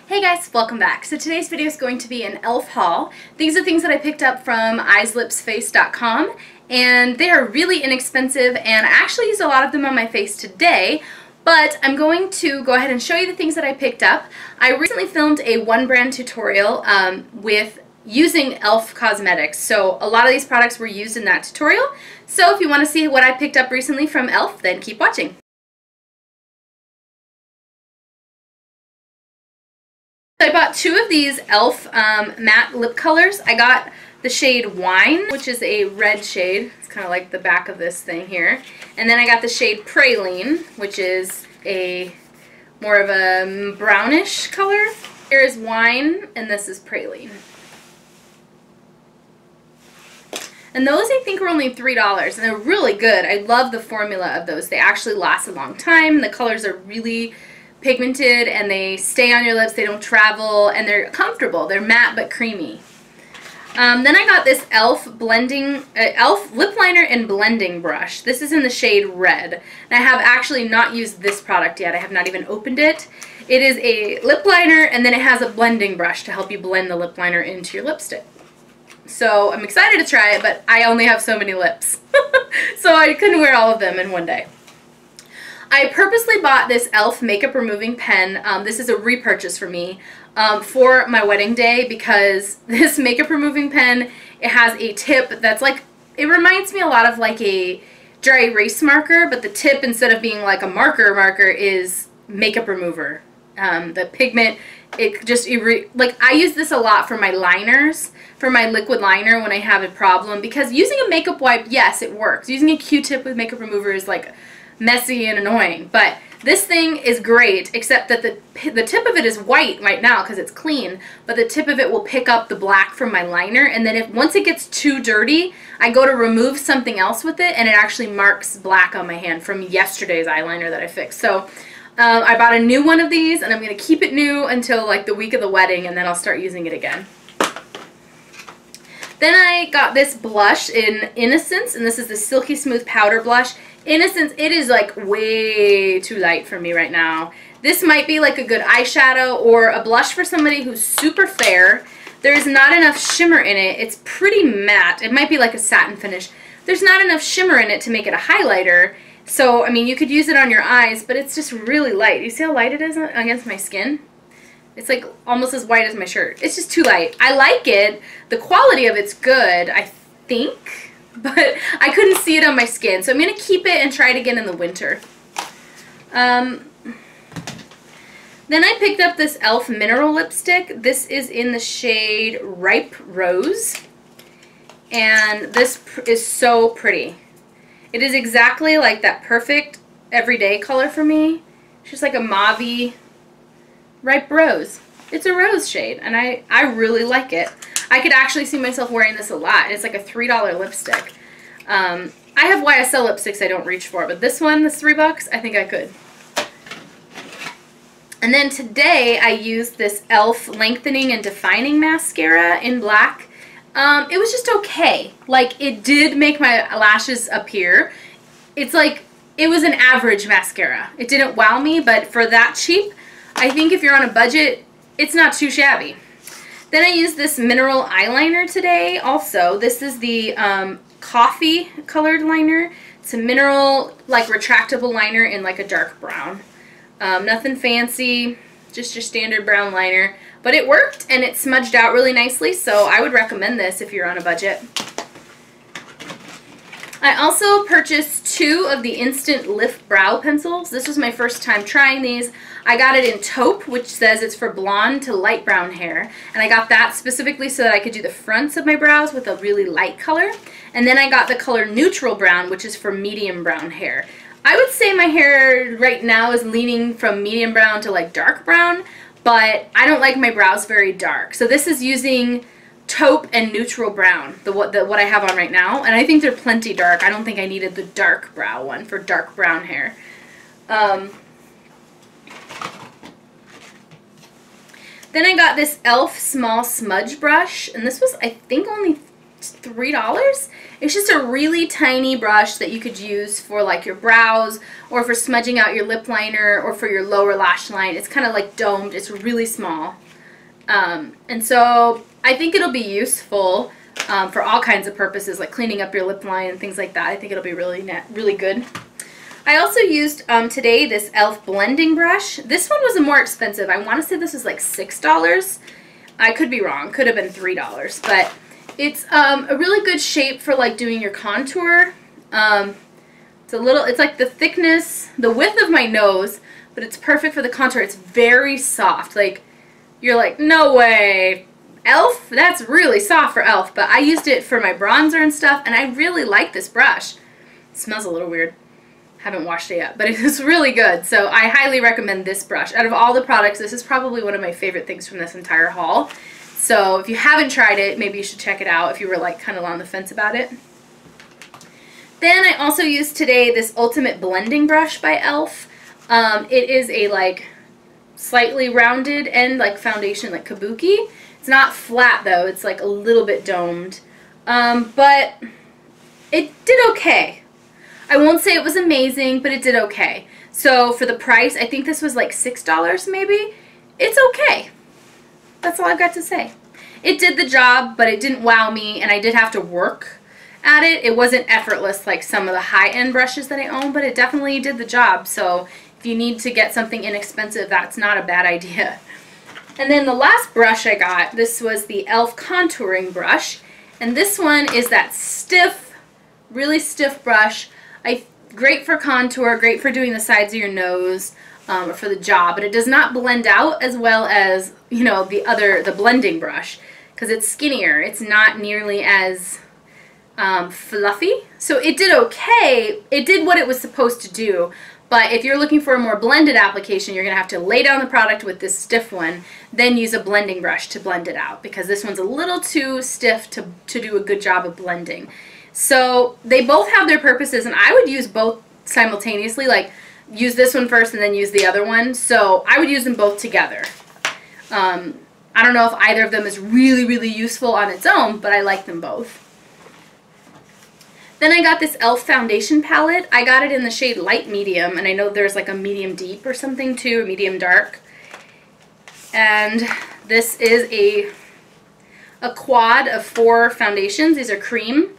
Hey guys, welcome back. So today's video is going to be an e.l.f. haul. These are things that I picked up from eyeslipsface.com, and they are really inexpensive, and I actually used a lot of them on my face today, but I'm going to go ahead and show you the things that I picked up. I recently filmed a one brand tutorial with using e.l.f. cosmetics, so a lot of these products were used in that tutorial. So if you want to see what I picked up recently from e.l.f., then keep watching. I bought two of these e.l.f. matte lip colors. I got the shade Wine, which is a red shade. It's kind of like the back of this thing here. And then I got the shade Praline, which is a more of a brownish color. Here is Wine, and this is Praline. And those I think were only $3, and they're really good. I love the formula of those. They actually last a long time. The colors are really pigmented and they stay on your lips, they don't travel, and they're comfortable. They're matte but creamy. Then I got this e.l.f. e.l.f. lip liner and blending brush. This is in the shade Red. And I have actually not used this product yet. I have not even opened it. It is a lip liner, and then it has a blending brush to help you blend the lip liner into your lipstick. So I'm excited to try it, but I only have so many lips. So I couldn't wear all of them in one day. I purposely bought this e.l.f. makeup removing pen. This is a repurchase for me for my wedding day, because this makeup removing pen, it has a tip that's like, it reminds me a lot of like a dry erase marker, but the tip, instead of being like a marker is makeup remover. The pigment, it just, like I use this a lot for my liners, for my liquid liner when I have a problem, because using a makeup wipe, yes, it works. Using a Q-tip with makeup remover is like messy and annoying, but this thing is great, except that the tip of it is white right now because it's clean, but the tip of it will pick up the black from my liner, and then once it gets too dirty, I go to remove something else with it, and it actually marks black on my hand from yesterday's eyeliner that I fixed. So I bought a new one of these, and I'm going to keep it new until like the week of the wedding, and then I'll start using it again. Then I got this blush in Innocence, and this is the Silky Smooth Powder Blush. Innocence, it is like way too light for me right now. This might be like a good eyeshadow or a blush for somebody who's super fair. There's not enough shimmer in it. It's pretty matte. It might be like a satin finish. There's not enough shimmer in it to make it a highlighter. So, I mean, you could use it on your eyes, but it's just really light. You see how light it is against my skin? It's like almost as white as my shirt. It's just too light. I like it. The quality of it's good, I think, but I couldn't see it on my skin. So I'm going to keep it and try it again in the winter. Then I picked up this e.l.f. mineral lipstick. This is in the shade Ripe Rose. And this is so pretty. It is exactly like that perfect everyday color for me. It's just like a mauve-y Ripe Rose. It's a rose shade, and I really like it. I could actually see myself wearing this a lot. It's like a $3 lipstick. I have YSL lipsticks I don't reach for, but this one, this $3, I think I could. And then today I used this e.l.f. Lengthening and Defining Mascara in black. It was just okay. Like, it did make my lashes appear. It's like, it was an average mascara. It didn't wow me, but for that cheap, I think if you're on a budget, it's not too shabby. Then I used this mineral eyeliner today also. This is the coffee colored liner. It's a mineral, like, retractable liner in like a dark brown. Nothing fancy, just your standard brown liner. But it worked, and it smudged out really nicely, so I would recommend this if you're on a budget. I also purchased two of the Instant Lift Brow Pencils. This was my first time trying these. I got it in Taupe, which says it's for blonde to light brown hair. And I got that specifically so that I could do the fronts of my brows with a really light color. And then I got the color Neutral Brown, which is for medium brown hair. I would say my hair right now is leaning from medium brown to like dark brown, but I don't like my brows very dark. So this is using Taupe and Neutral Brown, what I have on right now, and I think they're plenty dark. I don't think I needed the dark brow one for dark brown hair. Then I got this e.l.f. small smudge brush, and this was, I think, only $3. It's just a really tiny brush that you could use for like your brows or for smudging out your lip liner or for your lower lash line. It's kind of like domed. It's really small. And so I think it'll be useful for all kinds of purposes, like cleaning up your lip line and things like that. I think it'll be really good. I also used today this e.l.f. blending brush. This one was more expensive. I want to say this was like $6. I could be wrong. Could have been $3. But it's a really good shape for like doing your contour. It's like the thickness, the width of my nose, but it's perfect for the contour. It's very soft. Like, you're like, no way. e.l.f.? That's really soft for e.l.f. But I used it for my bronzer and stuff, and I really like this brush. It smells a little weird. Haven't washed it yet, but it is really good. So I highly recommend this brush. Out of all the products, this is probably one of my favorite things from this entire haul. So if you haven't tried it, maybe you should check it out if you were like kind of on the fence about it. Then I also used today this Ultimate Blending Brush by e.l.f. It is a like slightly rounded end, like foundation, like kabuki. It's not flat though, it's like a little bit domed. But it did okay. I won't say it was amazing, but it did okay. So for the price, I think this was like $6 maybe. It's okay. That's all I've got to say. It did the job, but it didn't wow me, and I did have to work at it. It wasn't effortless like some of the high-end brushes that I own, but it definitely did the job. So if you need to get something inexpensive, that's not a bad idea. And then the last brush I got, this was the e.l.f. contouring brush. And this one is that stiff, really stiff brush. Great for contour, great for doing the sides of your nose, or for the jaw, but it does not blend out as well as, you know, the blending brush, because it's skinnier. It's not nearly as fluffy. So it did okay. It did what it was supposed to do, but if you're looking for a more blended application, you're going to have to lay down the product with this stiff one, then use a blending brush to blend it out, because this one's a little too stiff to do a good job of blending. So they both have their purposes, and I would use both simultaneously, like use this one first and then use the other one. So I would use them both together. I don't know if either of them is really, really useful on its own, but I like them both. Then I got this e.l.f. foundation palette. I got it in the shade light medium, and I know there's like a medium deep or something too, a medium dark. And this is a quad of 4 foundations. These are cream.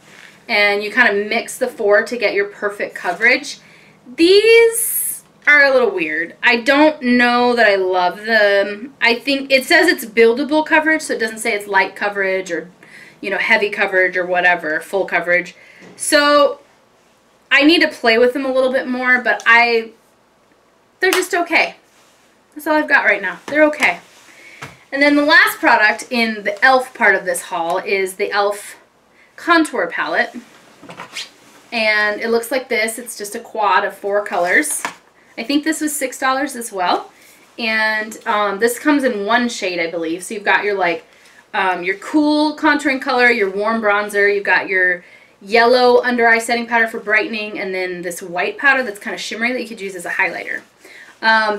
And you kind of mix the 4 to get your perfect coverage. These are a little weird. I don't know that I love them. I think it says it's buildable coverage, so it doesn't say it's light coverage or, you know, heavy coverage or whatever, full coverage. So I need to play with them a little bit more, but they're just okay. That's all I've got right now. They're okay. And then the last product in the e.l.f. part of this haul is the e.l.f. contour palette, and it looks like this. It's just a quad of 4 colors. I think this was $6 as well, and this comes in 1 shade, I believe. So you've got your like your cool contouring color, your warm bronzer, you've got your yellow under eye setting powder for brightening, and then this white powder that's kind of shimmery that you could use as a highlighter.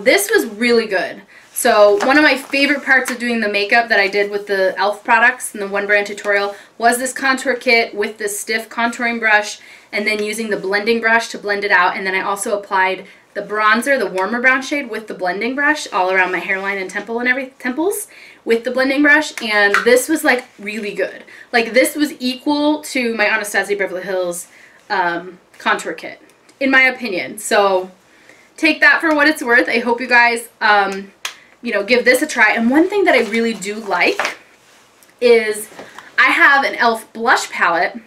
This was really good. So one of my favorite parts of doing the makeup that I did with the e.l.f. products in the One Brand tutorial was this contour kit with this stiff contouring brush, and then using the blending brush to blend it out. And then I also applied the bronzer, the warmer brown shade, with the blending brush all around my hairline and temples with the blending brush. And this was like really good. Like this was equal to my Anastasia Beverly Hills contour kit, in my opinion. So take that for what it's worth. I hope you guys you know, give this a try. And one thing that I really do like is I have an e.l.f. blush palette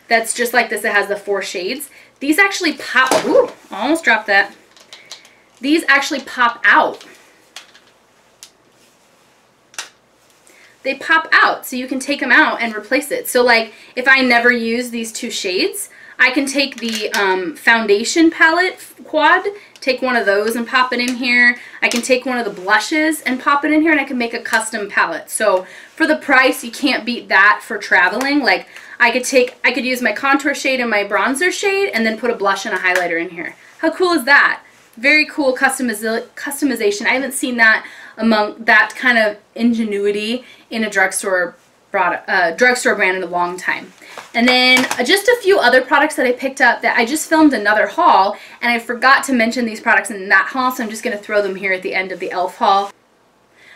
that's just like this. It has the 4 shades. These actually pop. Ooh, almost dropped that. These actually pop out. They pop out, so you can take them out and replace it. So like if I never use these 2 shades, I can take the foundation palette quad, take one of those and pop it in here. I can take one of the blushes and pop it in here, and I can make a custom palette. So for the price, you can't beat that for traveling. Like I could use my contour shade and my bronzer shade and then put a blush and a highlighter in here. How cool is that? Very cool customization. I haven't seen that among that kind of ingenuity in a drugstore drugstore brand in a long time. And then just a few other products that I picked up that I just filmed another haul, and I forgot to mention these products in that haul, so I'm just going to throw them here at the end of the e.l.f. haul.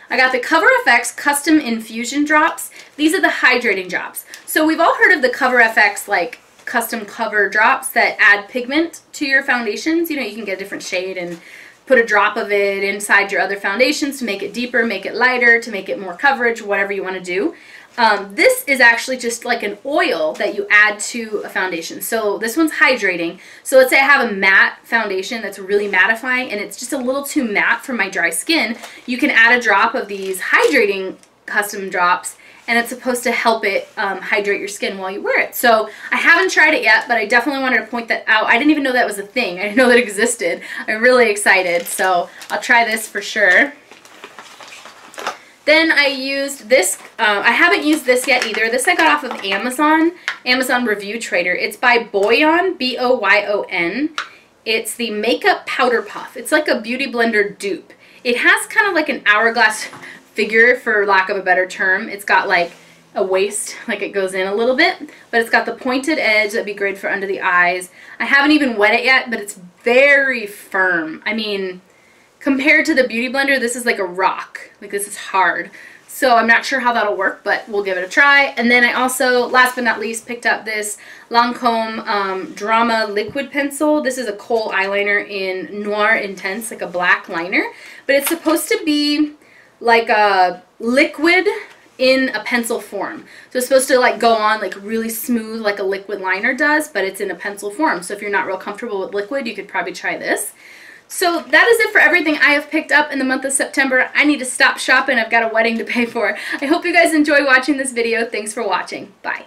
I got the Cover FX Custom Infusion Drops. These are the hydrating drops. So we've all heard of the Cover FX like custom cover drops that add pigment to your foundations. You know, you can get a different shade and put a drop of it inside your other foundations to make it deeper, make it lighter, to make it more coverage, whatever you want to do. This is actually just like an oil that you add to a foundation. So this one's hydrating. So let's say I have a matte foundation that's really mattifying and it's just a little too matte for my dry skin. You can add a drop of these hydrating custom drops, and it's supposed to help it hydrate your skin while you wear it. So I haven't tried it yet, but I definitely wanted to point that out. I didn't even know that was a thing. I didn't know that existed. I'm really excited, so I'll try this for sure. Then I used this, I haven't used this yet either. This I got off of Amazon Review Trader. It's by Boyon, B-O-Y-O-N. It's the Makeup Powder Puff. It's like a Beauty Blender dupe. It has kind of like an hourglass figure, for lack of a better term. It's got like a waist, like it goes in a little bit, but it's got the pointed edge that'd be great for under the eyes. I haven't even wet it yet, but it's very firm. I mean, compared to the Beauty Blender, this is like a rock. Like, this is hard. So I'm not sure how that'll work, but we'll give it a try. And then I also, last but not least, picked up this Lancome Drama Liquid Pencil. This is a kohl eyeliner in Noir Intense, like a black liner. But it's supposed to be like a liquid in a pencil form. So it's supposed to like go on like really smooth like a liquid liner does, but it's in a pencil form. So if you're not real comfortable with liquid, you could probably try this. So that is it for everything I have picked up in the month of September. I need to stop shopping. I've got a wedding to pay for. I hope you guys enjoy watching this video. Thanks for watching. Bye.